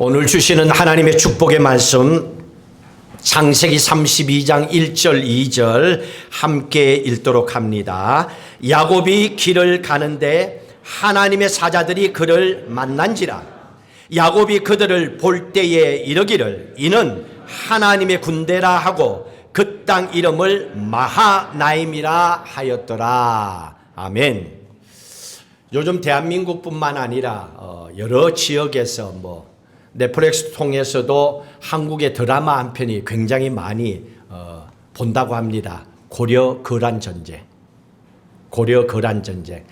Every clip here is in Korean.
오늘 주시는 하나님의 축복의 말씀 창세기 32장 1절 2절 함께 읽도록 합니다. 야곱이 길을 가는데 하나님의 사자들이 그를 만난지라. 야곱이 그들을 볼 때에 이르기를 이는 하나님의 군대라 하고 그 땅 이름을 마하나임이라 하였더라. 아멘. 요즘 대한민국뿐만 아니라 여러 지역에서 넷플릭스 통해서도 한국의 드라마 한 편이 굉장히 많이 본다고 합니다. 고려 거란 전쟁. 고려 거란 전쟁.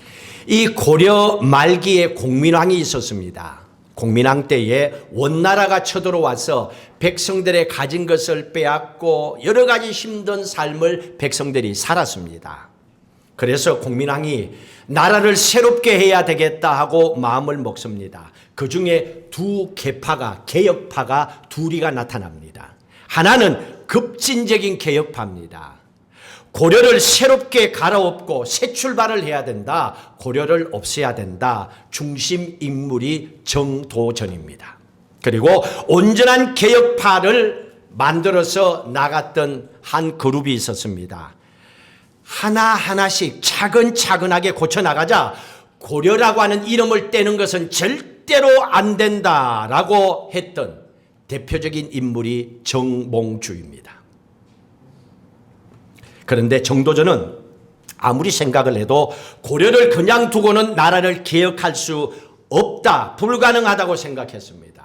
이 고려 말기에 공민왕이 있었습니다. 공민왕 때에 원나라가 쳐들어와서 백성들의 가진 것을 빼앗고 여러 가지 힘든 삶을 백성들이 살았습니다. 그래서 공민왕이 나라를 새롭게 해야 되겠다 하고 마음을 먹습니다. 그 중에 두 계파가, 개혁파가 둘이가 나타납니다. 하나는 급진적인 개혁파입니다. 고려를 새롭게 갈아엎고 새 출발을 해야 된다. 고려를 없애야 된다. 중심 인물이 정도전입니다. 그리고 온전한 개혁파를 만들어서 나갔던 한 그룹이 있었습니다. 하나하나씩 차근차근하게 고쳐나가자 고려라고 하는 이름을 떼는 것은 절대로 안 된다라고 했던 대표적인 인물이 정몽주입니다. 그런데 정도전은 아무리 생각을 해도 고려를 그냥 두고는 나라를 개혁할 수 없다, 불가능하다고 생각했습니다.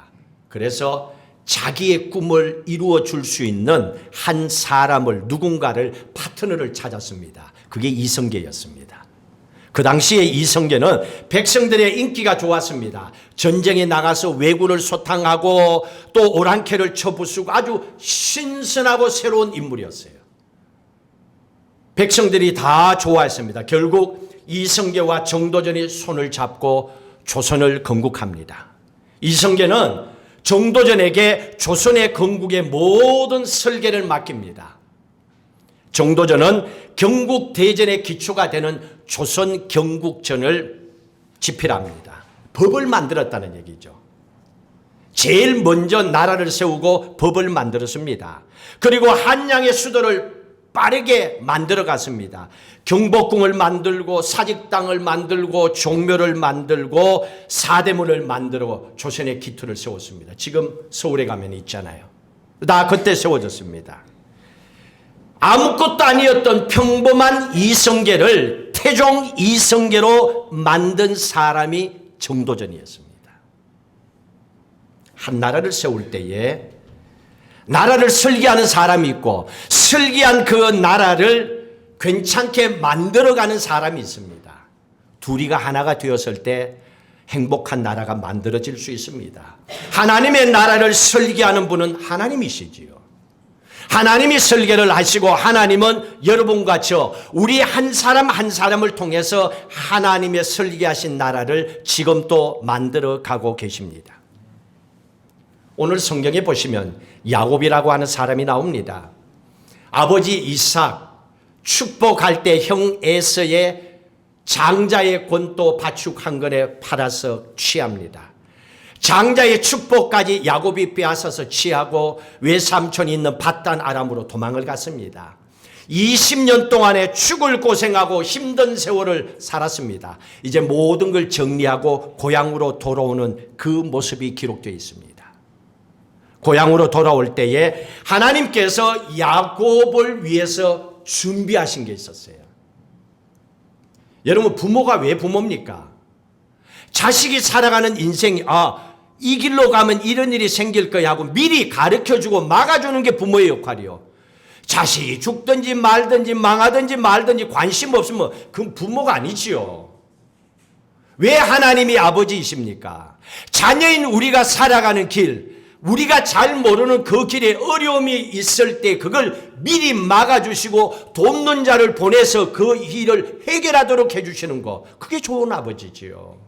그래서 자기의 꿈을 이루어 줄 수 있는 한 사람을, 누군가를, 파트너를 찾았습니다. 그게 이성계였습니다. 그 당시에 이성계는 백성들의 인기가 좋았습니다. 전쟁에 나가서 왜군을 소탕하고 또 오랑캐를 쳐부수고 아주 신선하고 새로운 인물이었어요. 백성들이 다 좋아했습니다. 결국 이성계와 정도전이 손을 잡고 조선을 건국합니다. 이성계는 정도전에게 조선의 건국의 모든 설계를 맡깁니다. 정도전은 경국대전의 기초가 되는 조선 경국전을 집필합니다. 법을 만들었다는 얘기죠. 제일 먼저 나라를 세우고 법을 만들었습니다. 그리고 한양의 수도를 빠르게 만들어 갔습니다. 경복궁을 만들고 사직당을 만들고 종묘를 만들고 사대문을 만들고 조선의 기초를 세웠습니다. 지금 서울에 가면 있잖아요. 다 그때 세워졌습니다. 아무것도 아니었던 평범한 이성계를 태종 이성계로 만든 사람이 정도전이었습니다. 한 나라를 세울 때에 나라를 설계하는 사람이 있고 설계한 그 나라를 괜찮게 만들어가는 사람이 있습니다. 둘이가 하나가 되었을 때 행복한 나라가 만들어질 수 있습니다. 하나님의 나라를 설계하는 분은 하나님이시지요. 하나님이 설계를 하시고 하나님은 여러분과 저 우리 한 사람 한 사람을 통해서 하나님의 설계하신 나라를 지금 또 만들어가고 계십니다. 오늘 성경에 보시면 야곱이라고 하는 사람이 나옵니다. 아버지 이삭 축복할 때 형 에서의 장자의 권도 가축 한 건에 팔아서 취합니다. 장자의 축복까지 야곱이 빼앗아서 취하고 외삼촌이 있는 밧단 아람으로 도망을 갔습니다. 20년 동안에 죽을 고생하고 힘든 세월을 살았습니다. 이제 모든 걸 정리하고 고향으로 돌아오는 그 모습이 기록되어 있습니다. 고향으로 돌아올 때에 하나님께서 야곱을 위해서 준비하신 게 있었어요. 여러분, 부모가 왜 부모입니까? 자식이 살아가는 인생이 이 길로 가면 이런 일이 생길 거야 하고 미리 가르쳐주고 막아주는 게 부모의 역할이요. 자식이 죽든지 말든지 망하든지 말든지 관심 없으면 그건 부모가 아니지요. 왜 하나님이 아버지이십니까? 자녀인 우리가 살아가는 길, 우리가 잘 모르는 그 길에 어려움이 있을 때 그걸 미리 막아주시고 돕는 자를 보내서 그 일을 해결하도록 해주시는 거, 그게 좋은 아버지지요.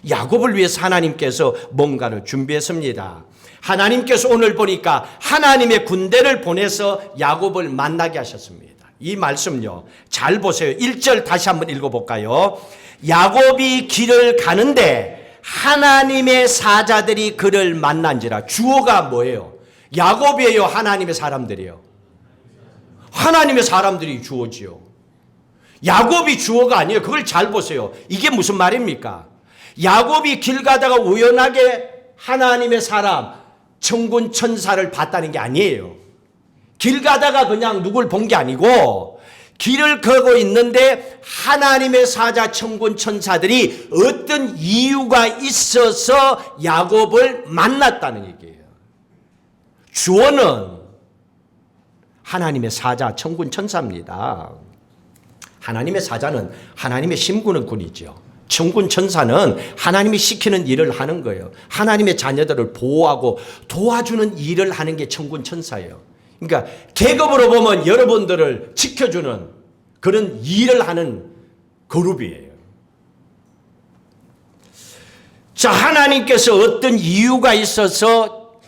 야곱을 위해서 하나님께서 뭔가를 준비했습니다. 하나님께서 오늘 보니까 하나님의 군대를 보내서 야곱을 만나게 하셨습니다. 이 말씀요, 잘 보세요. 1절 다시 한번 읽어볼까요? 야곱이 길을 가는데 하나님의 사자들이 그를 만난지라. 주어가 뭐예요? 야곱이에요? 하나님의 사람들이에요? 하나님의 사람들이 주어지요. 야곱이 주어가 아니에요. 그걸 잘 보세요. 이게 무슨 말입니까? 야곱이 길 가다가 우연하게 하나님의 사람, 천군 천사를 봤다는 게 아니에요. 길 가다가 그냥 누굴 본 게 아니고 길을 걷고 있는데 하나님의 사자 천군 천사들이 어떤 이유가 있어서 야곱을 만났다는 얘기예요. 주어는 하나님의 사자 천군 천사입니다. 하나님의 사자는 하나님의 심부는 군이죠. 천군 천사는 하나님이 시키는 일을 하는 거예요. 하나님의 자녀들을 보호하고 도와주는 일을 하는 게 천군 천사예요. 그러니까 계급으로 보면 여러분들을 지켜주는 그런 일을 하는 그룹이에요. 자, 하나님께서 어떤 이유가 있어서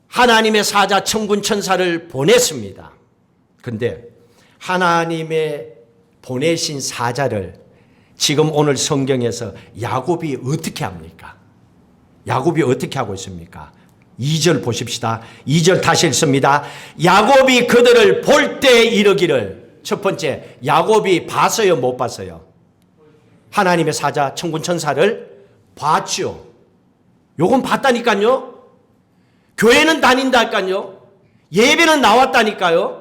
하나님의 사자 천군 천사를 보냈습니다. 근데 하나님의 보내신 사자를 지금 오늘 성경에서 야곱이 어떻게 합니까? 야곱이 어떻게 하고 있습니까? 2절 보십시다. 2절 다시 읽습니다. 야곱이 그들을 볼 때 이르기를. 첫 번째, 야곱이 봤어요, 못 봤어요? 하나님의 사자 천군 천사를 봤죠. 요건 봤다니까요. 교회는 다닌다니까요. 예배는 나왔다니까요.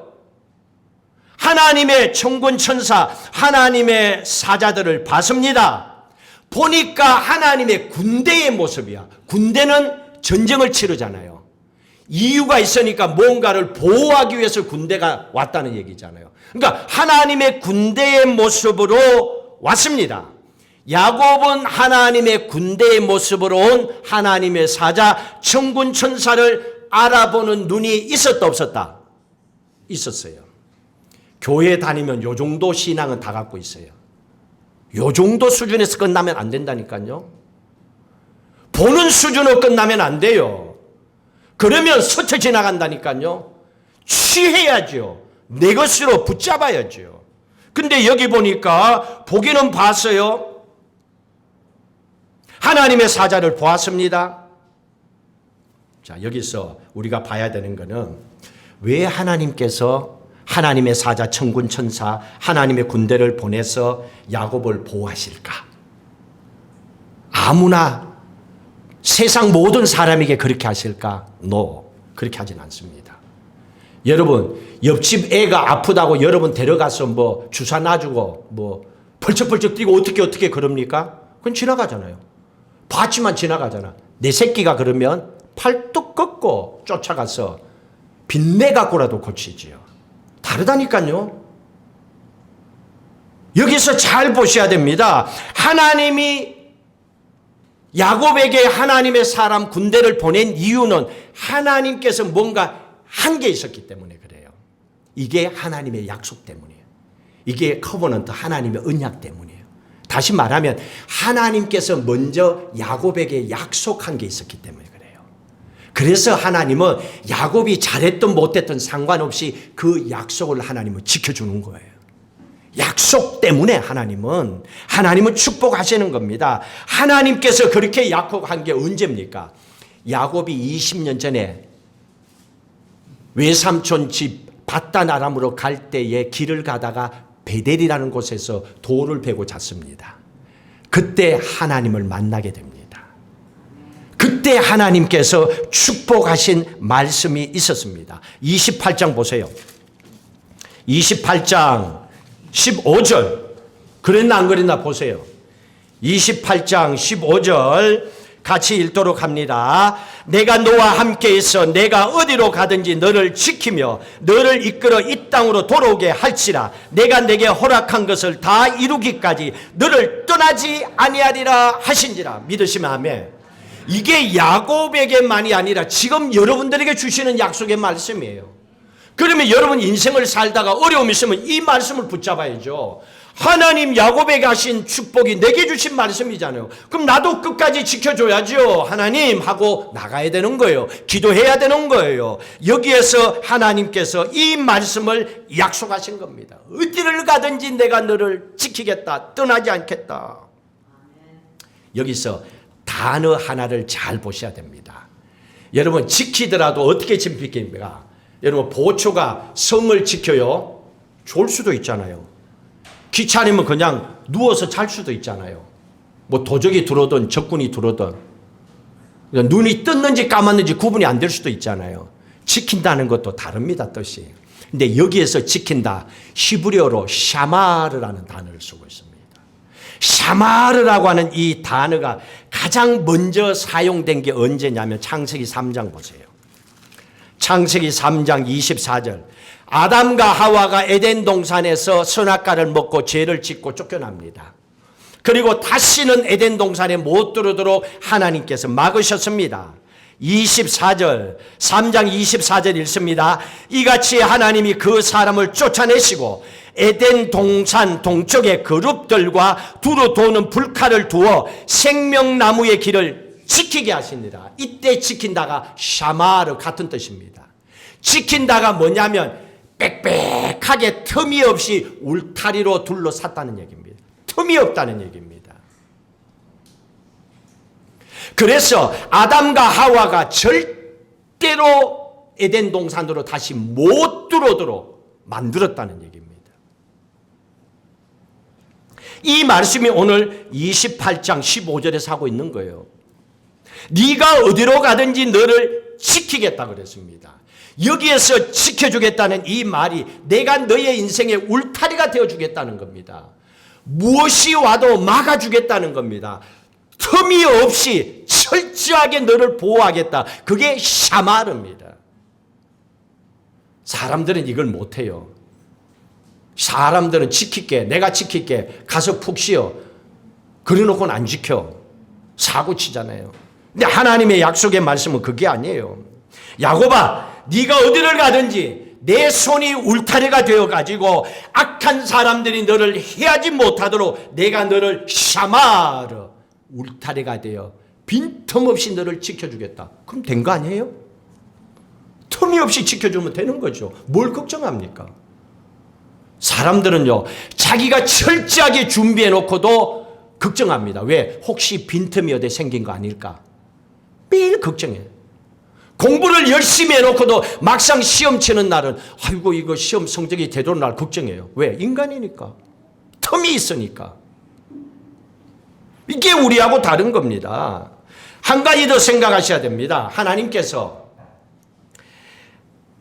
하나님의 천군 천사, 하나님의 사자들을 봤습니다. 보니까 하나님의 군대의 모습이야. 군대는 전쟁을 치르잖아요. 이유가 있으니까 뭔가를 보호하기 위해서 군대가 왔다는 얘기잖아요. 그러니까 하나님의 군대의 모습으로 왔습니다. 야곱은 하나님의 군대의 모습으로 온 하나님의 사자 천군 천사를 알아보는 눈이 있었다 없었다? 있었어요. 교회 다니면 요 정도 신앙은 다 갖고 있어요. 요 정도 수준에서 끝나면 안 된다니까요. 보는 수준으로 끝나면 안 돼요. 그러면 스쳐 지나간다니까요. 취해야죠. 내 것으로 붙잡아야죠. 근데 여기 보니까 보기는 봤어요. 하나님의 사자를 보았습니다. 자, 여기서 우리가 봐야 되는 거는 왜 하나님께서 하나님의 사자 천군 천사 하나님의 군대를 보내서 야곱을 보호하실까? 아무나 세상 모든 사람에게 그렇게 하실까? No, 그렇게 하진 않습니다. 여러분, 옆집 애가 아프다고 여러분 데려가서 뭐 주사 놔주고 뭐 펄쩍펄쩍 뛰고 어떻게 그럽니까? 그건 지나가잖아요. 봤지만 지나가잖아. 내 새끼가 그러면 팔뚝 꺾고 쫓아가서 빈내 갖고라도 고치지요. 다르다니까요. 여기서 잘 보셔야 됩니다. 하나님이 야곱에게 하나님의 사람 군대를 보낸 이유는 하나님께서 뭔가 한 게 있었기 때문에 그래요. 이게 하나님의 약속 때문이에요. 이게 커버넌트 하나님의 언약 때문이에요. 다시 말하면 하나님께서 먼저 야곱에게 약속한 게 있었기 때문에 그래요. 그래서 하나님은 야곱이 잘했든 못했든 상관없이 그 약속을 하나님은 지켜주는 거예요. 약속 때문에 하나님은 축복하시는 겁니다. 하나님께서 그렇게 약속한 게 언제입니까? 야곱이 20년 전에 외삼촌 집 밧단 아람으로 갈 때에 길을 가다가 베델이라는 곳에서 돌을 베고 잤습니다. 그때 하나님을 만나게 됩니다. 그때 하나님께서 축복하신 말씀이 있었습니다. 28장 보세요. 28장 15절. 그랬나 안 그랬나 보세요. 28장 15절 같이 읽도록 합니다. 내가 너와 함께 있어 내가 어디로 가든지 너를 지키며 너를 이끌어 이 땅으로 돌아오게 할지라. 내가 내게 허락한 것을 다 이루기까지 너를 떠나지 아니하리라 하신지라. 믿으시면 아멘. 이게 야곱에게만이 아니라 지금 여러분들에게 주시는 약속의 말씀이에요. 그러면 여러분 인생을 살다가 어려움이 있으면 이 말씀을 붙잡아야죠. 하나님 야곱에게 하신 축복이 내게 주신 말씀이잖아요. 그럼 나도 끝까지 지켜줘야죠. 하나님 하고 나가야 되는 거예요. 기도해야 되는 거예요. 여기에서 하나님께서 이 말씀을 약속하신 겁니다. 어디를 가든지 내가 너를 지키겠다. 떠나지 않겠다. 여기서 단어 하나를 잘 보셔야 됩니다. 여러분 지키더라도 어떻게 지킵니까? 여러분 보초가 성을 지켜요. 졸 수도 있잖아요. 귀찮으면 그냥 누워서 잘 수도 있잖아요. 뭐 도적이 들어오든 적군이 들어오든 눈이 떴는지 감았는지 구분이 안 될 수도 있잖아요. 지킨다는 것도 다릅니다, 뜻이. 근데 여기에서 지킨다, 히브리어로 샤마르라는 단어를 쓰고 있습니다. 샤마르라고 하는 이 단어가 가장 먼저 사용된 게 언제냐면 창세기 3장 보세요. 창세기 3장 24절. 아담과 하와가 에덴 동산에서 선악과를 먹고 죄를 짓고 쫓겨납니다. 그리고 다시는 에덴 동산에 못 들어오도록 하나님께서 막으셨습니다. 24절, 3장 24절 읽습니다. 이같이 하나님이 그 사람을 쫓아내시고 에덴 동산 동쪽에 그룹들과 두루 도는 불칼을 두어 생명나무의 길을 지키게 하십니다. 이때 지킨다가 샤마르 같은 뜻입니다. 지킨다가 뭐냐면 빽빽하게 틈이 없이 울타리로 둘러쌌다는 얘기입니다. 틈이 없다는 얘기입니다. 그래서 아담과 하와가 절대로 에덴 동산으로 다시 못 들어오도록 만들었다는 얘기입니다. 이 말씀이 오늘 28장 15절에서 하고 있는 거예요. 네가 어디로 가든지 너를 지키겠다 그랬습니다. 여기에서 지켜주겠다는 이 말이 내가 너의 인생의 울타리가 되어주겠다는 겁니다. 무엇이 와도 막아주겠다는 겁니다. 틈이 없이 철저하게 너를 보호하겠다. 그게 샤마르입니다. 사람들은 이걸 못해요. 사람들은 지킬게, 내가 지킬게, 가서 푹 쉬어. 그래놓고는 안 지켜. 사고 치잖아요. 근데 하나님의 약속의 말씀은 그게 아니에요. 야곱아, 네가 어디를 가든지 내 손이 울타리가 되어가지고 악한 사람들이 너를 해하지 못하도록 내가 너를 샤마르, 울타리가 되어 빈틈없이 너를 지켜주겠다. 그럼 된 거 아니에요? 틈이 없이 지켜주면 되는 거죠. 뭘 걱정합니까? 사람들은요, 자기가 철저하게 준비해 놓고도 걱정합니다. 왜? 혹시 빈틈이 어디 생긴 거 아닐까? 매일 걱정해요. 공부를 열심히 해놓고도 막상 시험 치는 날은 아이고 이거 시험 성적이 제대로 날 걱정해요. 왜? 인간이니까. 틈이 있으니까. 이게 우리하고 다른 겁니다. 한 가지 더 생각하셔야 됩니다. 하나님께서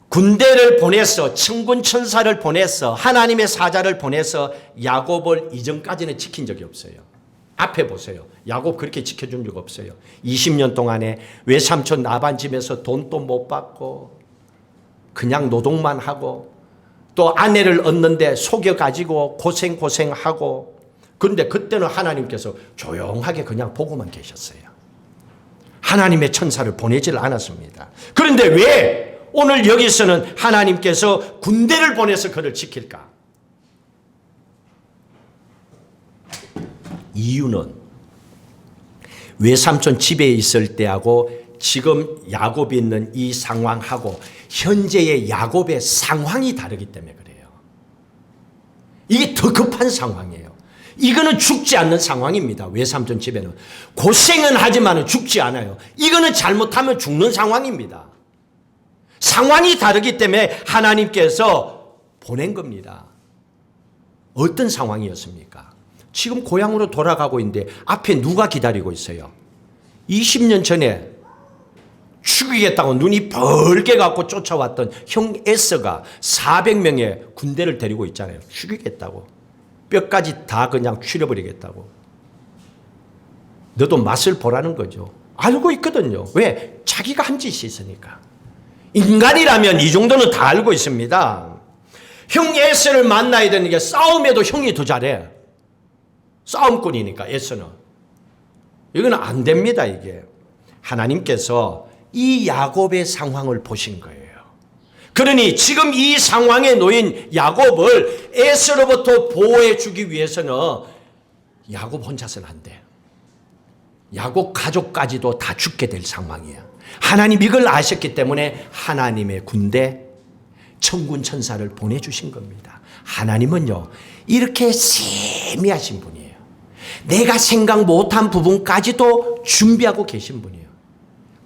군대를 보내서 천군 천사를 보내서 하나님의 사자를 보내서 야곱을 이전까지는 지킨 적이 없어요. 앞에 보세요. 야곱 그렇게 지켜준 적 없어요. 20년 동안에 외삼촌 라반 집에서 돈도 못 받고 그냥 노동만 하고 또 아내를 얻는데 속여가지고 고생하고 그런데 그때는 하나님께서 조용하게 그냥 보고만 계셨어요. 하나님의 천사를 보내질 않았습니다. 그런데 왜 오늘 여기서는 하나님께서 군대를 보내서 그를 지킬까? 이유는 외삼촌 집에 있을 때하고 지금 야곱이 있는 이 상황하고 현재의 야곱의 상황이 다르기 때문에 그래요. 이게 더 급한 상황이에요. 이거는 죽지 않는 상황입니다. 외삼촌 집에는. 고생은 하지만 죽지 않아요. 이거는 잘못하면 죽는 상황입니다. 상황이 다르기 때문에 하나님께서 보낸 겁니다. 어떤 상황이었습니까? 지금 고향으로 돌아가고 있는데 앞에 누가 기다리고 있어요? 20년 전에 죽이겠다고 눈이 벌게 갖고 쫓아왔던 형 에서가 400명의 군대를 데리고 있잖아요. 죽이겠다고. 뼈까지 다 그냥 추려버리겠다고. 너도 맛을 보라는 거죠. 알고 있거든요. 왜? 자기가 한 짓이 있으니까. 인간이라면 이 정도는 다 알고 있습니다. 형 에서를 만나야 되는 게 싸움에도 형이 더 잘해. 싸움꾼이니까 에서는. 이건 안 됩니다. 이게. 하나님께서 이 야곱의 상황을 보신 거예요. 그러니 지금 이 상황에 놓인 야곱을 에서로부터 보호해 주기 위해서는 야곱 혼자서는 안 돼. 야곱 가족까지도 다 죽게 될 상황이야. 하나님 이걸 아셨기 때문에 하나님의 군대 천군 천사를 보내주신 겁니다. 하나님은요 이렇게 세미하신 분이에요. 내가 생각 못한 부분까지도 준비하고 계신 분이에요.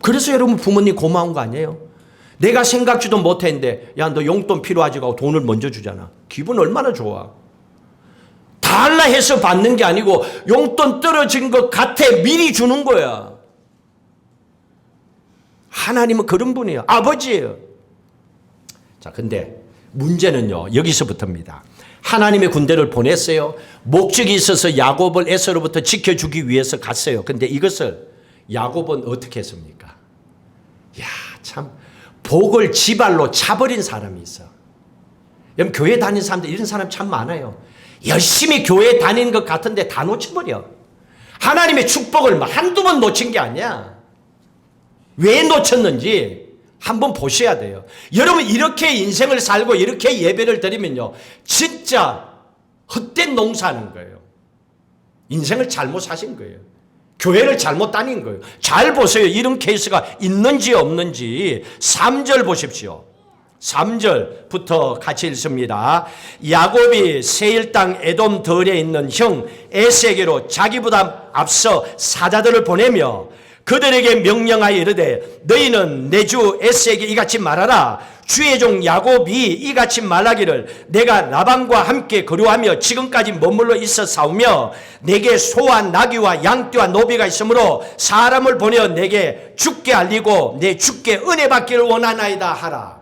그래서 여러분 부모님 고마운 거 아니에요? 내가 생각지도 못했는데 야, 너 용돈 필요하지 하고 돈을 먼저 주잖아. 기분 얼마나 좋아. 달라 해서 받는 게 아니고 용돈 떨어진 것 같아 미리 주는 거야. 하나님은 그런 분이에요. 아버지예요. 자, 근데 문제는요, 여기서부터입니다. 하나님의 군대를 보냈어요. 목적이 있어서 야곱을 에서로부터 지켜주기 위해서 갔어요. 근데 이것을 야곱은 어떻게 했습니까? 야, 참 복을 지발로 차버린 사람이 있어. 여러분 교회 다니는 사람들 이런 사람 참 많아요. 열심히 교회 다니는 것 같은데 다 놓쳐버려. 하나님의 축복을 한두 번 놓친 게 아니야. 왜 놓쳤는지 한번 보셔야 돼요. 여러분 이렇게 인생을 살고 이렇게 예배를 드리면요, 진짜 헛된 농사하는 거예요. 인생을 잘못 사신 거예요. 교회를 잘못 다닌 거예요. 잘 보세요. 이런 케이스가 있는지 없는지. 3절 보십시오. 3절부터 같이 읽습니다. 야곱이 세일 땅 에돔 들에 있는 형 에세에게로 자기보다 앞서 사자들을 보내며 그들에게 명령하여 이르되 너희는 내 주 에세에게 이같이 말하라. 주의 종 야곱이 이같이 말하기를 내가 라반과 함께 거류하며 지금까지 머물러 있어 싸우며 내게 소와 나귀와 양떼와 노비가 있으므로 사람을 보내어 내게 주께 알리고 내 주께 은혜 받기를 원하나이다 하라.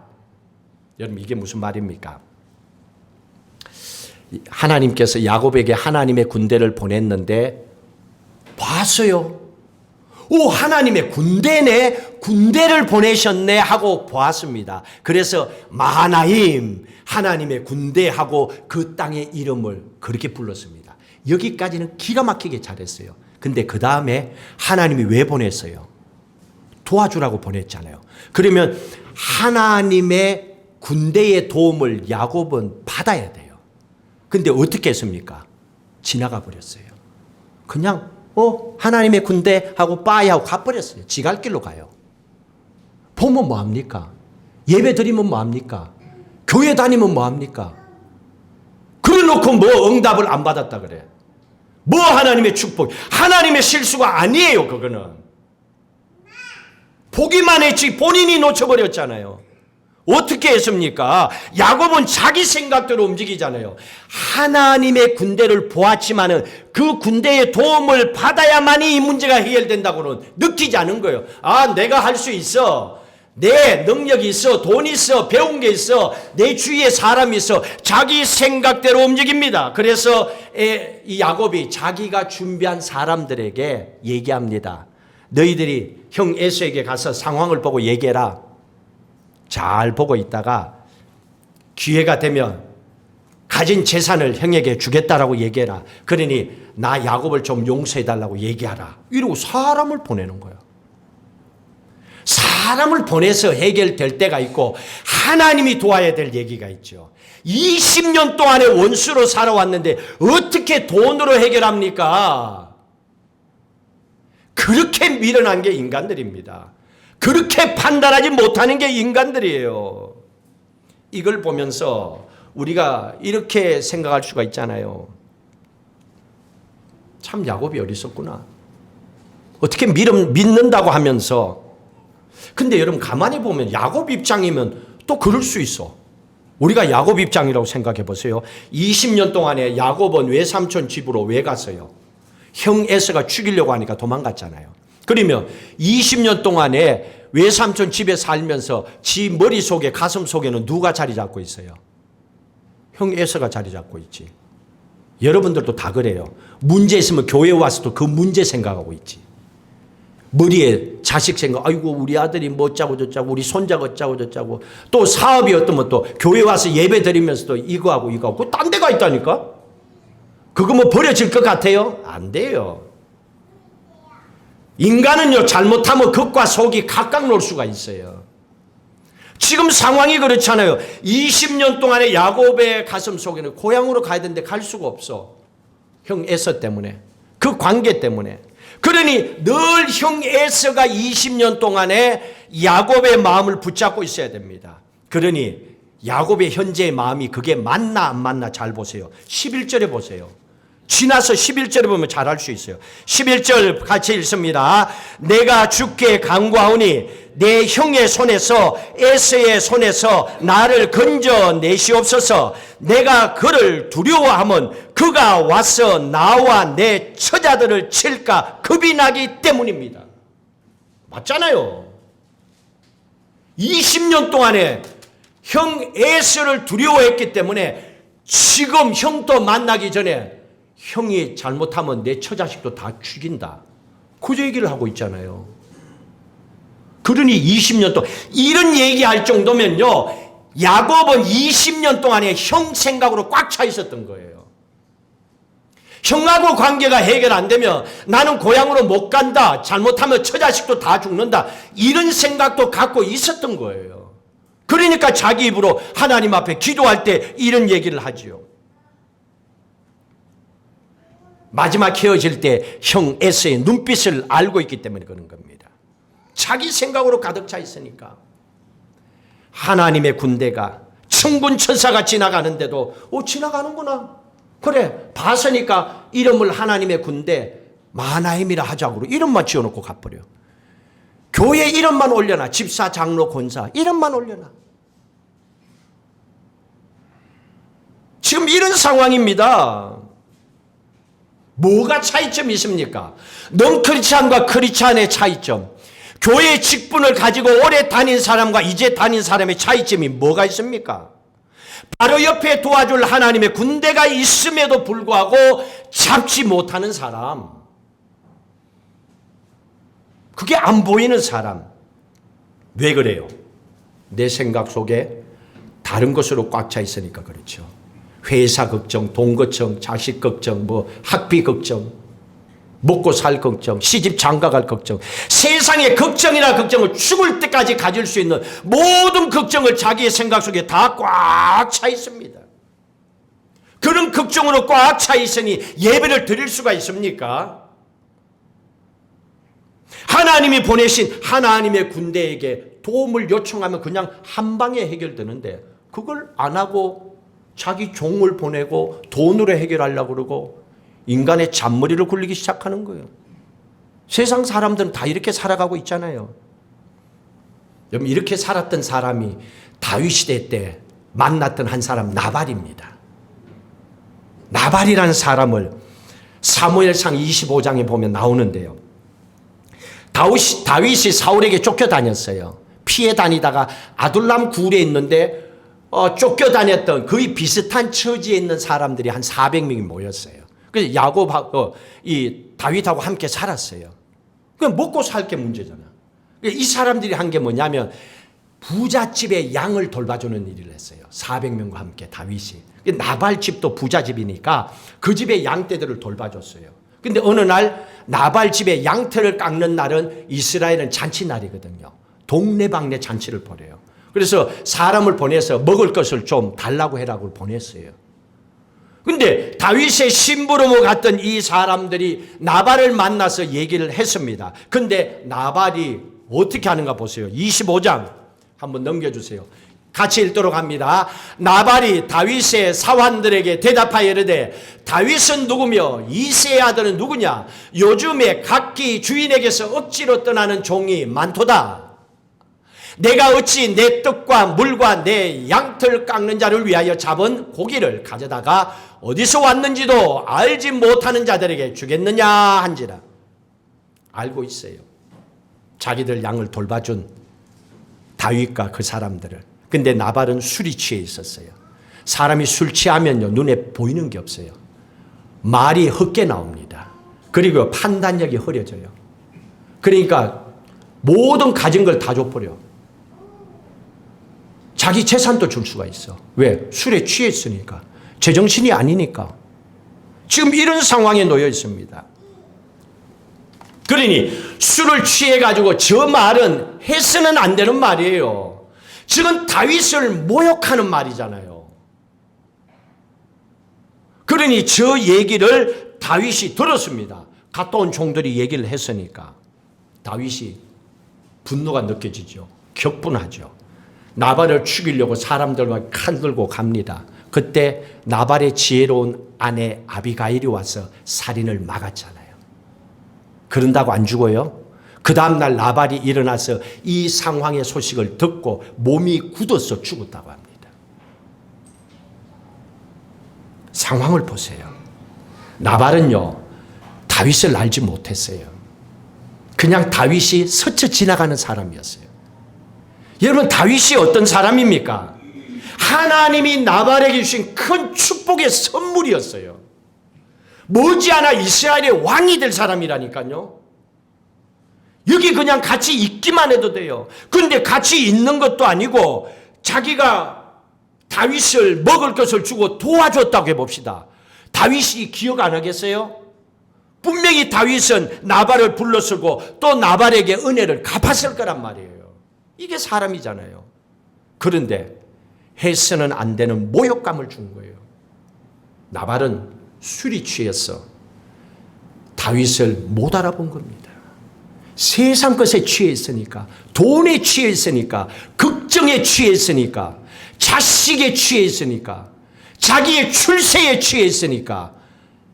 여러분 이게 무슨 말입니까? 하나님께서 야곱에게 하나님의 군대를 보냈는데 봤어요. 오, 하나님의 군대네, 군대를 보내셨네 하고 보았습니다. 그래서 마하나임, 하나님의 군대하고 그 땅의 이름을 그렇게 불렀습니다. 여기까지는 기가 막히게 잘했어요. 근데 그 다음에 하나님이 왜 보냈어요? 도와주라고 보냈잖아요. 그러면 하나님의 군대의 도움을 야곱은 받아야 돼요. 근데 어떻게 했습니까? 지나가 버렸어요. 그냥 하나님의 군대 하고 빠이 하고 가버렸어요. 지갈 길로 가요. 보면 뭐합니까? 예배 드리면 뭐합니까? 교회 다니면 뭐합니까? 그래 놓고 뭐 응답을 안 받았다 그래. 뭐 하나님의 축복, 하나님의 실수가 아니에요. 그거는 보기만 했지 본인이 놓쳐버렸잖아요. 어떻게 했습니까? 야곱은 자기 생각대로 움직이잖아요. 하나님의 군대를 보았지만은 그 군대의 도움을 받아야만이 이 문제가 해결된다고는 느끼지 않은 거예요. 아, 내가 할 수 있어. 내 능력이 있어. 돈 있어. 배운 게 있어. 내 주위에 사람이 있어. 자기 생각대로 움직입니다. 그래서 이 야곱이 자기가 준비한 사람들에게 얘기합니다. 너희들이 형 에서에게 가서 상황을 보고 얘기해라. 잘 보고 있다가 기회가 되면 가진 재산을 형에게 주겠다라고 얘기해라. 그러니 나 야곱을 좀 용서해달라고 얘기하라. 이러고 사람을 보내는 거예요. 사람을 보내서 해결될 때가 있고 하나님이 도와야 될 얘기가 있죠. 20년 동안의 원수로 살아왔는데 어떻게 돈으로 해결합니까? 그렇게 미련한 게 인간들입니다. 그렇게 판단하지 못하는 게 인간들이에요. 이걸 보면서 우리가 이렇게 생각할 수가 있잖아요. 참 야곱이 어리석구나. 어떻게 믿는다고 하면서. 근데 여러분 가만히 보면 야곱 입장이면 또 그럴 수 있어. 우리가 야곱 입장이라고 생각해 보세요. 20년 동안에 야곱은 외삼촌 집으로 왜 갔어요? 형 에서가 죽이려고 하니까 도망갔잖아요. 그러면 20년 동안에 외삼촌 집에 살면서 지 머릿속에 가슴 속에는 누가 자리 잡고 있어요? 형 에서가 자리 잡고 있지. 여러분들도 다 그래요. 문제 있으면 교회 와서도 그 문제 생각하고 있지. 머리에 자식 생각, 아이고 우리 아들이 뭐 어쩌고 저쩌고 우리 손자가 어쩌고 저쩌고. 또 사업이 어떠면 또 교회 와서 예배 드리면서도 이거하고 이거하고 그거 딴 데가 있다니까. 그거 뭐 버려질 것 같아요? 안 돼요. 인간은요, 잘못하면 겉과 속이 각각 놀 수가 있어요. 지금 상황이 그렇잖아요. 20년 동안에 야곱의 가슴 속에는 고향으로 가야 되는데 갈 수가 없어. 형 에서 때문에. 그 관계 때문에. 그러니 늘 형 에서가 20년 동안에 야곱의 마음을 붙잡고 있어야 됩니다. 그러니 야곱의 현재의 마음이 그게 맞나 안 맞나 잘 보세요. 11절에 보세요. 지나서 11절에 보면 잘 알 수 있어요. 11절 같이 읽습니다. 내가 주께 간구하오니 내 형의 손에서 에서의 손에서 나를 건져내시옵소서. 내가 그를 두려워하면 그가 와서 나와 내 처자들을 칠까 겁이 나기 때문입니다. 맞잖아요. 20년 동안에 형 에서를 두려워했기 때문에 지금 형도 만나기 전에 형이 잘못하면 내 처자식도 다 죽인다. 그 얘기를 하고 있잖아요. 그러니 20년 동안 이런 얘기할 정도면요, 야곱은 20년 동안에 형 생각으로 꽉 차 있었던 거예요. 형하고 관계가 해결 안 되면 나는 고향으로 못 간다. 잘못하면 처자식도 다 죽는다. 이런 생각도 갖고 있었던 거예요. 그러니까 자기 입으로 하나님 앞에 기도할 때 이런 얘기를 하지요. 마지막 헤어질 때 형 에서의 눈빛을 알고 있기 때문에 그런 겁니다. 자기 생각으로 가득 차 있으니까. 하나님의 군대가 천군 천사가 지나가는데도 지나가는구나. 그래 봤으니까 이름을 하나님의 군대 마나임이라 하자고 이름만 지어놓고 가버려. 교회 이름만 올려놔. 집사, 장로, 권사 이름만 올려놔. 지금 이런 상황입니다. 뭐가 차이점이 있습니까? 넌크리스찬과 크리스찬의 차이점. 교회 직분을 가지고 오래 다닌 사람과 이제 다닌 사람의 차이점이 뭐가 있습니까? 바로 옆에 도와줄 하나님의 군대가 있음에도 불구하고 잡지 못하는 사람. 그게 안 보이는 사람. 왜 그래요? 내 생각 속에 다른 것으로 꽉 차 있으니까 그렇죠. 회사 걱정, 돈 걱정, 자식 걱정, 학비 걱정, 먹고 살 걱정, 시집 장가갈 걱정, 세상의 걱정이나 걱정을 죽을 때까지 가질 수 있는 모든 걱정을 자기의 생각 속에 다 꽉 차 있습니다. 그런 걱정으로 꽉 차 있으니 예배를 드릴 수가 있습니까? 하나님이 보내신 하나님의 군대에게 도움을 요청하면 그냥 한 방에 해결되는데 그걸 안 하고 자기 종을 보내고 돈으로 해결하려고 그러고 인간의 잔머리를 굴리기 시작하는 거예요. 세상 사람들은 다 이렇게 살아가고 있잖아요. 여러분 이렇게 살았던 사람이 다윗 시대 때 만났던 한 사람 나발입니다. 나발이라는 사람을 사무엘상 25장에 보면 나오는데요. 다윗이 사울에게 쫓겨다녔어요. 피해 다니다가 아둘람 굴에 있는데 쫓겨다녔던 거의 비슷한 처지에 있는 사람들이 한 400명이 모였어요. 그래서 야곱하고 이 다윗하고 함께 살았어요. 그럼 먹고 살 게 문제잖아. 이 사람들이 한 게 뭐냐면 부잣집에 양을 돌봐주는 일을 했어요. 400명과 함께 다윗이. 나발 집도 부잣집이니까 그 집의 양떼들을 돌봐줬어요. 근데 어느 날 나발 집에 양털을 깎는 날은 이스라엘은 잔치날이거든요. 동네방네 잔치를 벌여요. 그래서 사람을 보내서 먹을 것을 좀 달라고 해라고 보냈어요. 근데 다윗의 심부름을 갔던 이 사람들이 나발을 만나서 얘기를 했습니다. 근데 나발이 어떻게 하는가 보세요. 25장 한번 넘겨주세요. 같이 읽도록 합니다. 나발이 다윗의 사환들에게 대답하여 이르되 다윗은 누구며 이새의 아들은 누구냐? 요즘에 각기 주인에게서 억지로 떠나는 종이 많도다. 내가 어찌 내 떡과 물과 내 양털 깎는 자를 위하여 잡은 고기를 가져다가 어디서 왔는지도 알지 못하는 자들에게 주겠느냐 한지라. 알고 있어요. 자기들 양을 돌봐준 다윗과 그 사람들을. 근데 나발은 술이 취해 있었어요. 사람이 술 취하면요 눈에 보이는 게 없어요. 말이 헛게 나옵니다. 그리고 판단력이 흐려져요. 그러니까 모든 가진 걸 다 줘버려. 자기 재산도 줄 수가 있어. 왜? 술에 취했으니까. 제정신이 아니니까. 지금 이런 상황에 놓여 있습니다. 그러니 술을 취해가지고 저 말은 해서는 안 되는 말이에요. 지금 다윗을 모욕하는 말이잖아요. 그러니 저 얘기를 다윗이 들었습니다. 갔다 온 종들이 얘기를 했으니까 다윗이 분노가 느껴지죠. 격분하죠. 나발을 죽이려고 사람들과 칼 들고 갑니다. 그때 나발의 지혜로운 아내 아비가일이 와서 살인을 막았잖아요. 그런다고 안 죽어요? 그 다음날 나발이 일어나서 이 상황의 소식을 듣고 몸이 굳어서 죽었다고 합니다. 상황을 보세요. 나발은요, 다윗을 알지 못했어요. 그냥 다윗이 스쳐 지나가는 사람이었어요. 여러분, 다윗이 어떤 사람입니까? 하나님이 나발에게 주신 큰 축복의 선물이었어요. 머지않아 이스라엘의 왕이 될 사람이라니까요. 여기 그냥 같이 있기만 해도 돼요. 그런데 같이 있는 것도 아니고 자기가 다윗을 먹을 것을 주고 도와줬다고 해봅시다. 다윗이 기억 안 하겠어요? 분명히 다윗은 나발을 불러쓰고 또 나발에게 은혜를 갚았을 거란 말이에요. 이게 사람이잖아요. 그런데 해서는 안 되는 모욕감을 준 거예요. 나발은 술이 취해서 다윗을 못 알아본 겁니다. 세상 것에 취해 있으니까, 돈에 취해 있으니까, 걱정에 취해 있으니까, 자식에 취해 있으니까, 자기의 출세에 취해 있으니까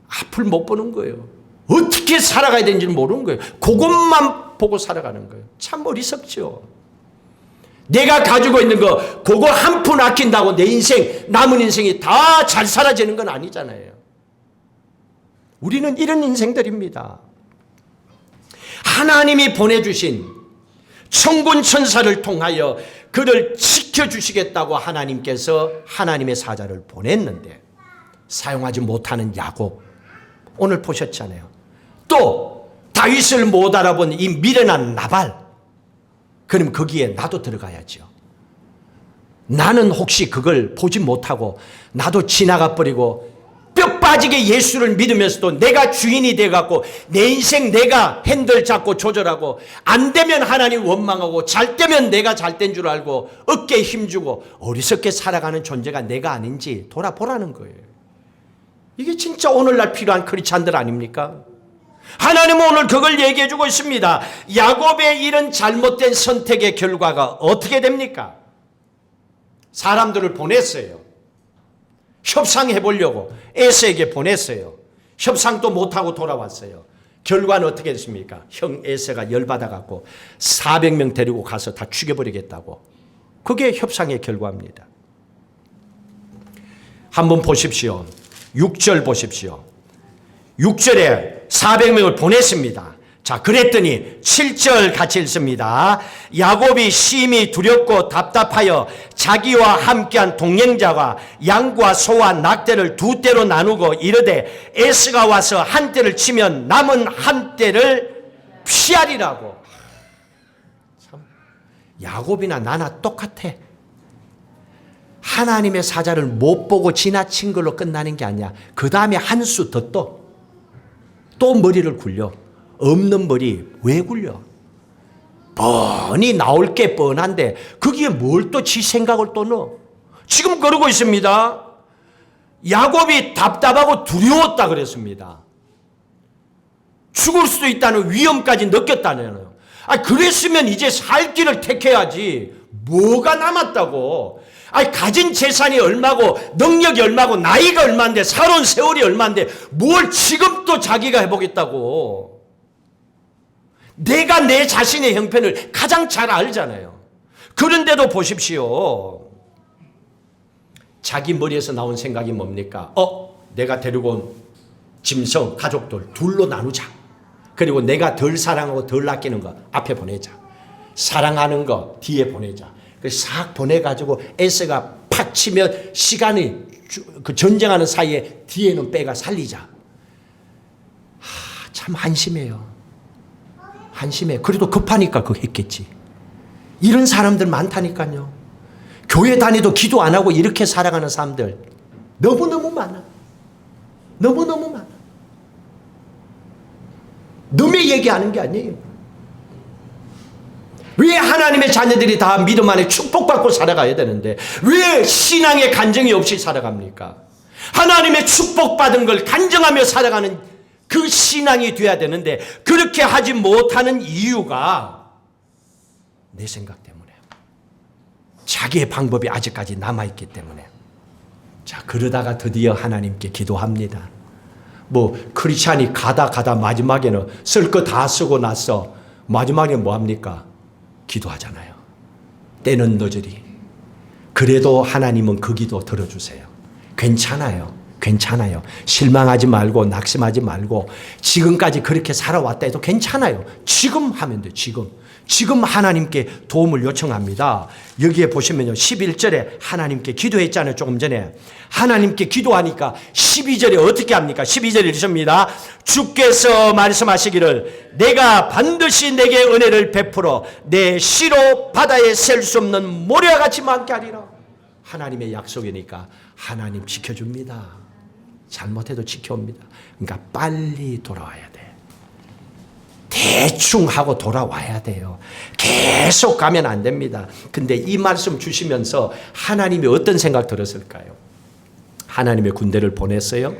앞을 못 보는 거예요. 어떻게 살아가야 되는지를 모르는 거예요. 그것만 보고 살아가는 거예요. 참 어리석죠. 내가 가지고 있는 거 그거 한 푼 아낀다고 내 인생, 남은 인생이 다 잘 살아지는 건 아니잖아요. 우리는 이런 인생들입니다. 하나님이 보내주신 천군 천사를 통하여 그를 지켜주시겠다고 하나님께서 하나님의 사자를 보냈는데 사용하지 못하는 야곱, 오늘 보셨잖아요. 또 다윗을 못 알아본 이 미련한 나발, 그럼 거기에 나도 들어가야죠. 나는 혹시 그걸 보지 못하고 나도 지나가 버리고 뼈 빠지게 예수를 믿으면서도 내가 주인이 돼갖고 내 인생 내가 핸들 잡고 조절하고 안 되면 하나님 원망하고 잘 되면 내가 잘 된 줄 알고 어깨에 힘주고 어리석게 살아가는 존재가 내가 아닌지 돌아보라는 거예요. 이게 진짜 오늘날 필요한 크리스찬들 아닙니까? 하나님은 오늘 그걸 얘기해 주고 있습니다. 야곱의 이런 잘못된 선택의 결과가 어떻게 됩니까? 사람들을 보냈어요. 협상해 보려고 에서에게 보냈어요. 협상도 못하고 돌아왔어요. 결과는 어떻게 됐습니까? 형 에서가 열받아 갖고 400명 데리고 가서 다 죽여버리겠다고. 그게 협상의 결과입니다. 한번 보십시오. 6절 보십시오. 6절에 400명을 보냈습니다. 자, 그랬더니 7절 같이 읽습니다. 야곱이 심히 두렵고 답답하여 자기와 함께한 동행자와 양과 소와 낙대를 두 떼로 나누고 이르되 에스가 와서 한 떼를 치면 남은 한 떼를 피하리라고. 참, 야곱이나 나나 똑같아. 하나님의 사자를 못 보고 지나친 걸로 끝나는 게 아니야. 그 다음에 한 수 더 또 머리를 굴려. 없는 머리 왜 굴려? 뻔히 나올 게 뻔한데 거기에 뭘 또 지 생각을 또 넣어? 지금 그러고 있습니다. 야곱이 답답하고 두려웠다 그랬습니다. 죽을 수도 있다는 위험까지 느꼈다네요. 그랬으면 이제 살 길을 택해야지. 뭐가 남았다고? 가진 재산이 얼마고 능력이 얼마고 나이가 얼마인데 살아온 세월이 얼마인데 뭘 지금 또 자기가 해보겠다고. 내가 내 자신의 형편을 가장 잘 알잖아요. 그런데도 보십시오. 자기 머리에서 나온 생각이 뭡니까? 내가 데리고 온 짐승 가족들 둘로 나누자. 그리고 내가 덜 사랑하고 덜 아끼는 거 앞에 보내자. 사랑하는 거 뒤에 보내자. 싹 보내가지고 에서가 팍 치면 시간이 그 전쟁하는 사이에 뒤에는 빼가 살리자. 참 한심해요. 한심해. 그래도 급하니까 그거 했겠지. 이런 사람들 많다니까요. 교회 다니도 기도 안 하고 이렇게 살아가는 사람들 너무너무 많아. 너무너무 많아. 남의 얘기하는 게 아니에요. 왜 하나님의 자녀들이 다 믿음 안에 축복받고 살아가야 되는데 왜 신앙의 간증이 없이 살아갑니까? 하나님의 축복받은 걸 간증하며 살아가는 그 신앙이 돼야 되는데 그렇게 하지 못하는 이유가 내 생각 때문에 자기의 방법이 아직까지 남아있기 때문에 자, 그러다가 드디어 하나님께 기도합니다. 뭐 크리스찬이 가다 마지막에는 쓸 거 다 쓰고 나서 마지막에 뭐 합니까? 기도하잖아요. 때는 늦으리. 그래도 하나님은 그 기도 들어주세요. 괜찮아요. 괜찮아요. 실망하지 말고 낙심하지 말고 지금까지 그렇게 살아왔다 해도 괜찮아요. 지금 하면 돼요. 지금 하나님께 도움을 요청합니다. 여기에 보시면요. 11절에 하나님께 기도했잖아요. 조금 전에. 하나님께 기도하니까 12절에 어떻게 합니까? 12절에 이렇습니다. 주께서 말씀하시기를 내가 반드시 내게 은혜를 베풀어 내 시로 바다에 셀 수 없는 모래와 같이 많게 하리라. 하나님의 약속이니까 하나님 지켜줍니다. 잘못해도 지켜옵니다. 그러니까 빨리 돌아와야 돼. 대충 하고 돌아와야 돼요. 계속 가면 안 됩니다. 근데 이 말씀 주시면서 하나님이 어떤 생각 들었을까요? 하나님의 군대를 보냈어요.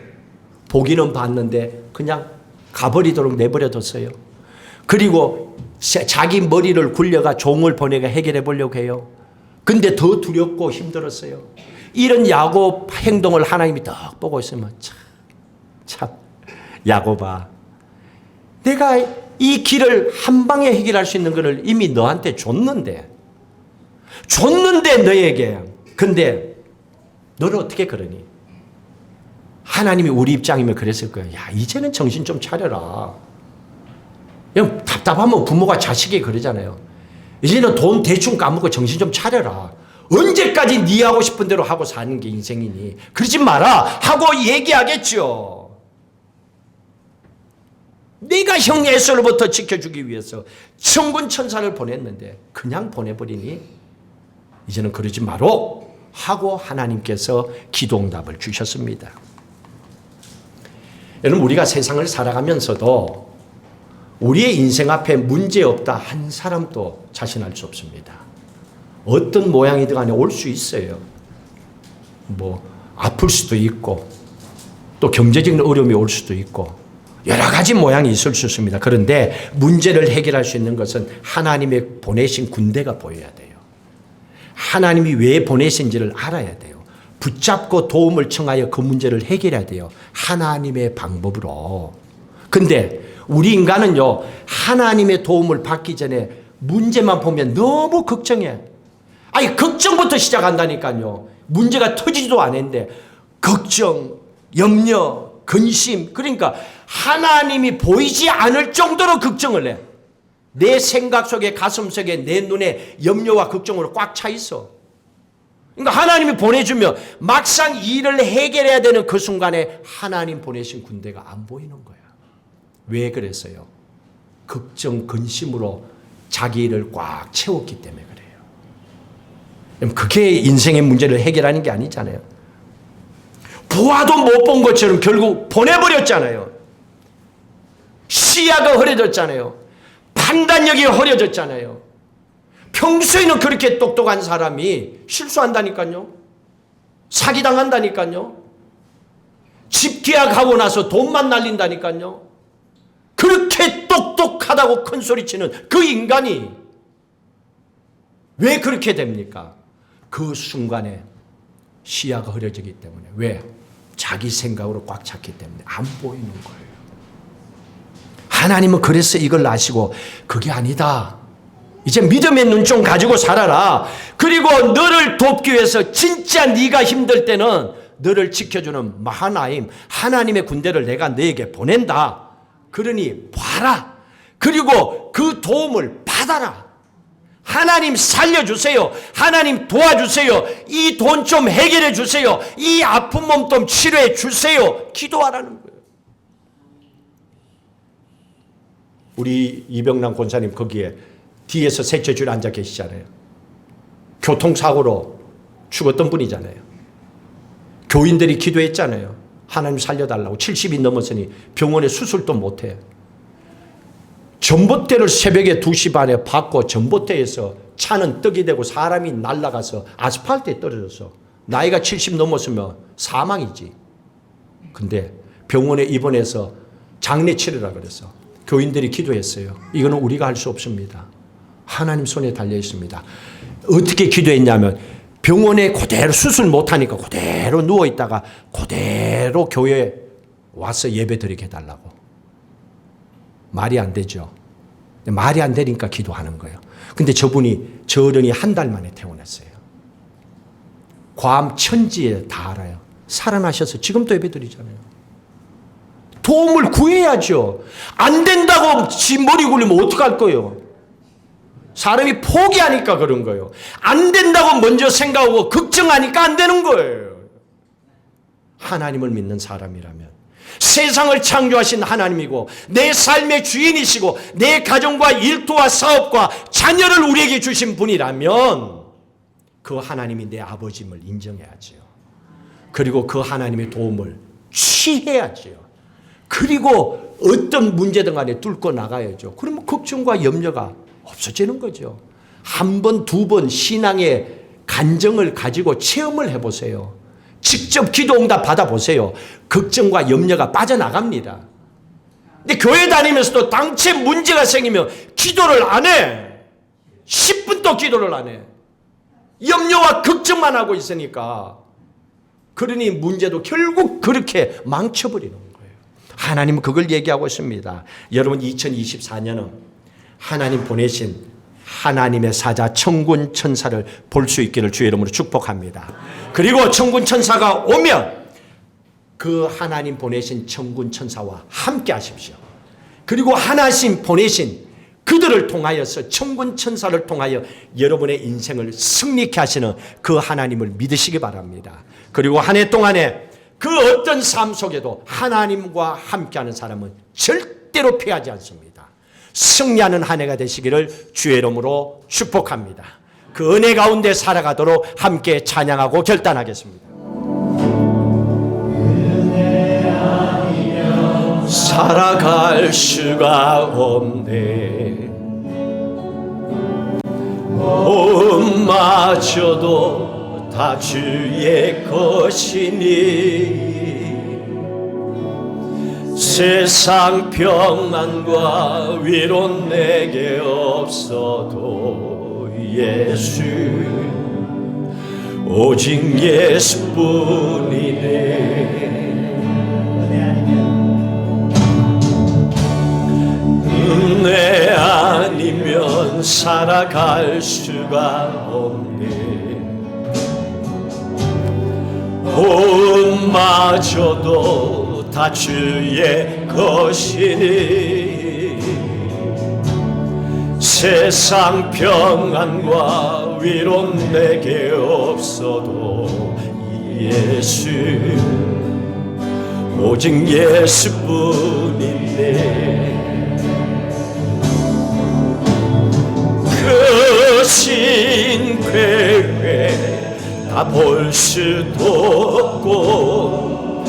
보기는 봤는데 그냥 가버리도록 내버려뒀어요. 그리고 자기 머리를 굴려가 종을 보내가 해결해 보려고 해요. 근데 더 두렵고 힘들었어요. 이런 야곱 행동을 하나님이 딱 보고 있으면 참 야곱아, 내가 이 길을 한 방에 해결할 수 있는 것을 이미 너한테 줬는데 너에게. 근데 너는 어떻게 그러니? 하나님이 우리 입장이면 그랬을 거예요. 야, 이제는 정신 좀 차려라. 그냥 답답하면 부모가 자식에게 그러잖아요. 이제는 돈 대충 까먹고 정신 좀 차려라. 언제까지 네 하고 싶은 대로 하고 사는 게 인생이니? 그러지 마라 하고 얘기하겠죠. 네가 형 에서로부터 지켜주기 위해서 천군 천사를 보냈는데 그냥 보내버리니? 이제는 그러지 마로 하고 하나님께서 기도응답을 주셨습니다. 여러분, 우리가 세상을 살아가면서도 우리의 인생 앞에 문제없다 한 사람도 자신할 수 없습니다. 어떤 모양이든 간에 올 수 있어요. 뭐 아플 수도 있고 또 경제적인 어려움이 올 수도 있고 여러 가지 모양이 있을 수 있습니다. 그런데 문제를 해결할 수 있는 것은 하나님의 보내신 군대가 보여야 돼요. 하나님이 왜 보내신지를 알아야 돼요. 붙잡고 도움을 청하여 그 문제를 해결해야 돼요. 하나님의 방법으로. 근데 우리 인간은요, 하나님의 도움을 받기 전에 문제만 보면 너무 걱정해. 아니, 걱정부터 시작한다니까요. 문제가 터지지도 않았는데 걱정, 염려, 근심. 그러니까 하나님이 보이지 않을 정도로 걱정을 해. 내 생각 속에, 가슴 속에, 내 눈에 염려와 걱정으로 꽉 차 있어. 그러니까 하나님이 보내주면 막상 일을 해결해야 되는 그 순간에 하나님 보내신 군대가 안 보이는 거야. 왜 그랬어요? 걱정, 근심으로 자기 일을 꽉 채웠기 때문에 그래요. 그게 인생의 문제를 해결하는 게 아니잖아요. 보아도 못 본 것처럼 결국 보내버렸잖아요. 시야가 흐려졌잖아요. 판단력이 흐려졌잖아요. 평소에는 그렇게 똑똑한 사람이 실수한다니까요. 사기당한다니까요. 집 계약하고 나서 돈만 날린다니까요. 그렇게 똑똑하다고 큰 소리치는 그 인간이 왜 그렇게 됩니까? 그 순간에 시야가 흐려지기 때문에. 왜? 자기 생각으로 꽉 찼기 때문에 안 보이는 거예요. 하나님은 그래서 이걸 아시고 그게 아니다. 이제 믿음의 눈 좀 가지고 살아라. 그리고 너를 돕기 위해서 진짜 네가 힘들 때는 너를 지켜주는 마하나임, 하나님의 군대를 내가 너에게 보낸다. 그러니 봐라. 그리고 그 도움을 받아라. 하나님 살려주세요. 하나님 도와주세요. 이 돈 좀 해결해 주세요. 이 아픈 몸 좀 치료해 주세요. 기도하라는 거예요. 우리 이병남 권사님 거기에 뒤에서 셋째 줄에 앉아 계시잖아요. 교통사고로 죽었던 분이잖아요. 교인들이 기도했잖아요. 하나님 살려달라고. 70이 넘었으니 병원에 수술도 못해. 전봇대를 새벽에 2시 반에 받고 전봇대에서 차는 떡이 되고 사람이 날아가서 아스팔트에 떨어져서 나이가 70 넘었으면 사망이지. 근데 병원에 입원해서 장례 치르라 그랬어. 교인들이 기도했어요. 이거는 우리가 할 수 없습니다. 하나님 손에 달려 있습니다. 어떻게 기도했냐면 병원에 그대로 수술 못하니까 그대로 누워있다가 그대로 교회에 와서 예배 드리게 해달라고. 말이 안 되죠. 말이 안 되니까 기도하는 거예요. 근데 저 어른이 한 달 만에 퇴원했어요. 괌 천지에 다 알아요. 살아나셔서 지금도 예배 드리잖아요. 도움을 구해야죠. 안 된다고 지 머리 굴리면 어떡할 거예요? 사람이 포기하니까 그런 거예요. 안 된다고 먼저 생각하고 걱정하니까 안 되는 거예요. 하나님을 믿는 사람이라면, 세상을 창조하신 하나님이고 내 삶의 주인이시고 내 가정과 일터와 사업과 자녀를 우리에게 주신 분이라면 그 하나님이 내 아버지임을 인정해야지요. 그리고 그 하나님의 도움을 취해야지요. 그리고 어떤 문제든 간에 뚫고 나가야죠. 그러면 걱정과 염려가 없어지는 거죠. 한 번, 두 번 신앙의 간정을 가지고 체험을 해보세요. 직접 기도응답 받아보세요. 걱정과 염려가 빠져나갑니다. 근데 교회 다니면서도 당체 문제가 생기면 기도를 안 해. 10분도 기도를 안 해. 염려와 걱정만 하고 있으니까. 그러니 문제도 결국 그렇게 망쳐버리는 거예요. 하나님은 그걸 얘기하고 있습니다. 여러분 2024년은 하나님 보내신 하나님의 사자 천군 천사를 볼 수 있기를 주의 이름으로 축복합니다. 그리고 천군 천사가 오면 그 하나님 보내신 천군 천사와 함께 하십시오. 그리고 하나님 보내신 그들을 통하여서 천군 천사를 통하여 여러분의 인생을 승리케 하시는 그 하나님을 믿으시기 바랍니다. 그리고 한 해 동안에 그 어떤 삶 속에도 하나님과 함께하는 사람은 절대로 피하지 않습니다. 승리하는 한 해가 되시기를 주의 이름으로 축복합니다. 그 은혜 가운데 살아가도록 함께 찬양하고 결단하겠습니다. 살아갈 수가 없네. 마저도 다 주의 것이니 세상 평안과 위로 내게 없어도 예수 오직 예수뿐이네. 은혜 아니면 살아갈 수가 없네. 마저도 다 주의 것이니 세상 평안과 위로 내게 없어도 예수 오직 예수뿐인데 그 신괴회 다 볼 수도 없고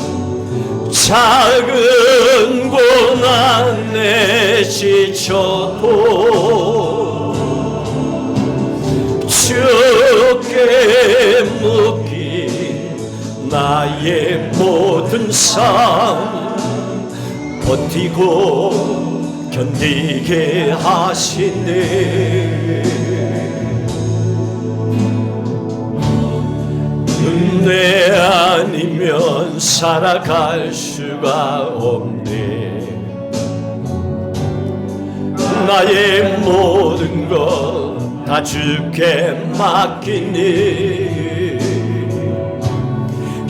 작은 고난에 지쳐도 주께 묶인 나의 모든 삶 버티고 견디게 하시네. 은혜 아니면 살아갈 수가 없네. 나의 모든 것 다 주께 맡기니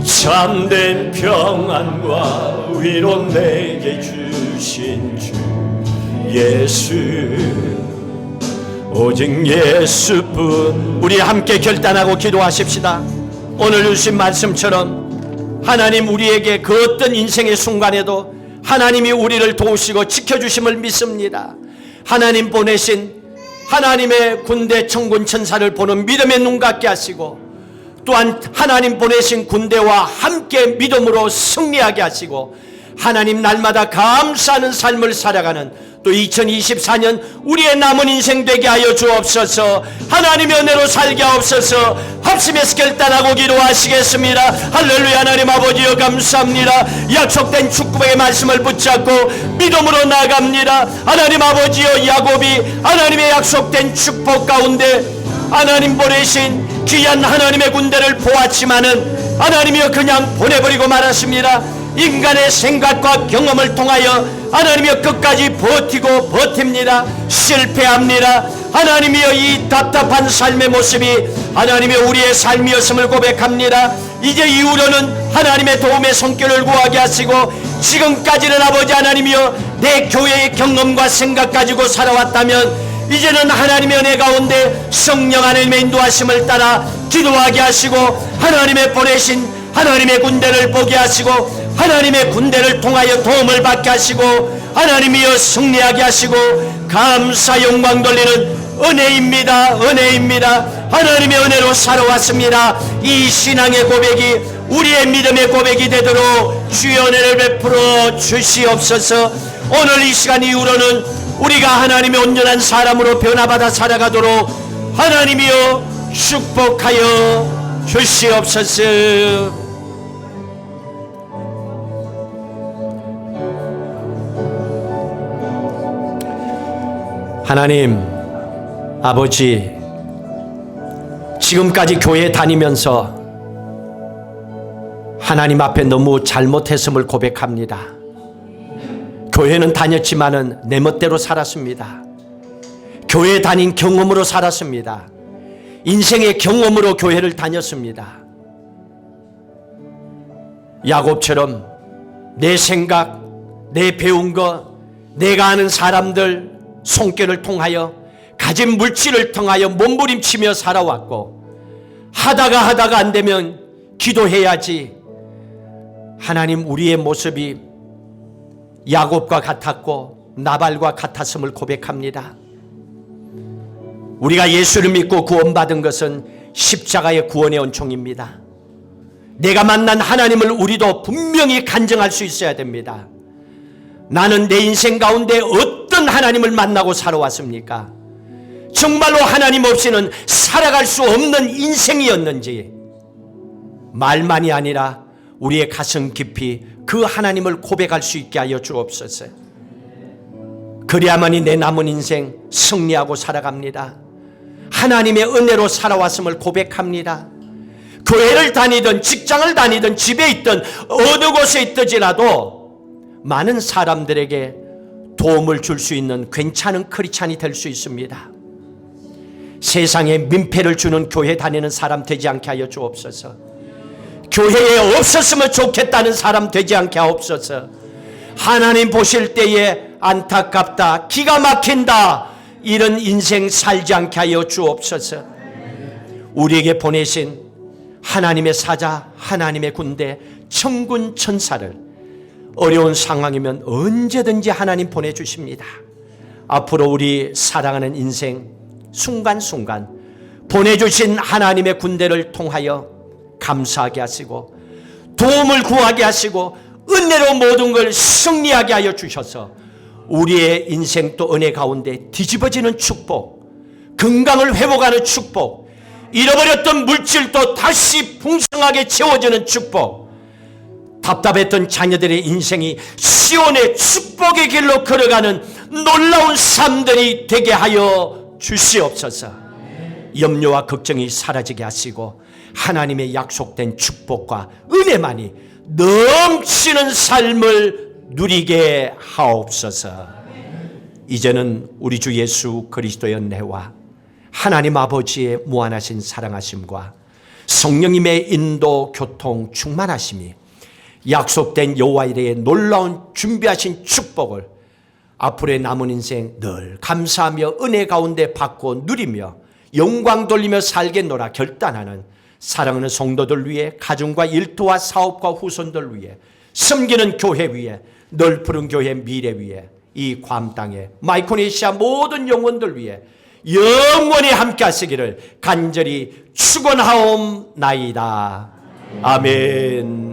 참된 평안과 위로 내게 주신 주 예수 오직 예수뿐. 우리 함께 결단하고 기도하십시다. 오늘 주신 말씀처럼 하나님 우리에게 그 어떤 인생의 순간에도 하나님이 우리를 도우시고 지켜주심을 믿습니다. 하나님 보내신 하나님의 군대 천군 천사를 보는 믿음의 눈 갖게 하시고 또한 하나님 보내신 군대와 함께 믿음으로 승리하게 하시고 하나님 날마다 감사하는 삶을 살아가는 또 2024년 우리의 남은 인생 되게 하여 주옵소서. 하나님의 은혜로 살게 하옵소서. 합심해서 결단하고 기도하시겠습니다. 할렐루야. 하나님 아버지여 감사합니다. 약속된 축복의 말씀을 붙잡고 믿음으로 나아갑니다. 하나님 아버지여 야곱이 하나님의 약속된 축복 가운데 하나님 보내신 귀한 하나님의 군대를 보았지만은 하나님이여 그냥 보내버리고 말았습니다. 인간의 생각과 경험을 통하여 하나님이여 끝까지 버티고 버팁니다. 실패합니다. 하나님이여 이 답답한 삶의 모습이 하나님이여 우리의 삶이었음을 고백합니다. 이제 이후로는 하나님의 도움의 손길을 구하게 하시고 지금까지는 아버지 하나님이여 내 교회의 경험과 생각 가지고 살아왔다면 이제는 하나님의 은혜 가운데 성령 하나님의 인도하심을 따라 기도하게 하시고 하나님의 보내신 하나님의 군대를 보게 하시고 하나님의 군대를 통하여 도움을 받게 하시고 하나님이여 승리하게 하시고 감사 영광 돌리는 은혜입니다. 은혜입니다. 하나님의 은혜로 살아왔습니다. 이 신앙의 고백이 우리의 믿음의 고백이 되도록 주의 은혜를 베풀어 주시옵소서. 오늘 이 시간 이후로는 우리가 하나님의 온전한 사람으로 변화받아 살아가도록 하나님이여 축복하여 주시옵소서. 하나님 아버지, 지금까지 교회 다니면서 하나님 앞에 너무 잘못했음을 고백합니다. 교회는 다녔지만은 내 멋대로 살았습니다. 교회 다닌 경험으로 살았습니다. 인생의 경험으로 교회를 다녔습니다. 야곱처럼 내 생각, 내 배운 것, 내가 아는 사람들 손길을 통하여 가진 물질을 통하여 몸부림치며 살아왔고 하다가 안 되면 기도해야지. 하나님 우리의 모습이 야곱과 같았고 나발과 같았음을 고백합니다. 우리가 예수를 믿고 구원받은 것은 십자가의 구원의 은총입니다. 내가 만난 하나님을 우리도 분명히 간증할 수 있어야 됩니다. 나는 내 인생 가운데 어떤 하나님을 만나고 살아왔습니까? 정말로 하나님 없이는 살아갈 수 없는 인생이었는지 말만이 아니라 우리의 가슴 깊이 그 하나님을 고백할 수 있게 하여 주옵소서. 그래야만이 내 남은 인생 승리하고 살아갑니다. 하나님의 은혜로 살아왔음을 고백합니다. 교회를 다니든 직장을 다니든 집에 있든 어느 곳에 있든지라도 많은 사람들에게 도움을 줄 수 있는 괜찮은 크리스찬이 될 수 있습니다. 세상에 민폐를 주는 교회 다니는 사람 되지 않게 하여 주옵소서. 교회에 없었으면 좋겠다는 사람 되지 않게 하옵소서. 하나님 보실 때에 안타깝다, 기가 막힌다, 이런 인생 살지 않게 하여 주옵소서. 우리에게 보내신 하나님의 사자, 하나님의 군대, 천군 천사를 어려운 상황이면 언제든지 하나님 보내주십니다. 앞으로 우리 살아가는 인생 순간순간 보내주신 하나님의 군대를 통하여 감사하게 하시고 도움을 구하게 하시고 은혜로 모든 걸 승리하게 하여 주셔서 우리의 인생도 은혜 가운데 뒤집어지는 축복, 건강을 회복하는 축복, 잃어버렸던 물질도 다시 풍성하게 채워지는 축복, 답답했던 자녀들의 인생이 시온의 축복의 길로 걸어가는 놀라운 삶들이 되게 하여 주시옵소서. 염려와 걱정이 사라지게 하시고 하나님의 약속된 축복과 은혜만이 넘치는 삶을 누리게 하옵소서. 이제는 우리 주 예수 그리스도의 은혜와 하나님 아버지의 무한하신 사랑하심과 성령님의 인도 교통 충만하심이 약속된 여호와 이레의 놀라운 준비하신 축복을 앞으로의 남은 인생 늘 감사하며 은혜 가운데 받고 누리며 영광 돌리며 살겠노라 결단하는 사랑하는 성도들 위해, 가정과 일터와 사업과 후손들 위해, 섬기는 교회 위해, 넓은 교회 미래 위해, 이 괌 땅에 마이코네시아 모든 영혼들 위해 영원히 함께 하시기를 간절히 축원하옵나이다. 아멘.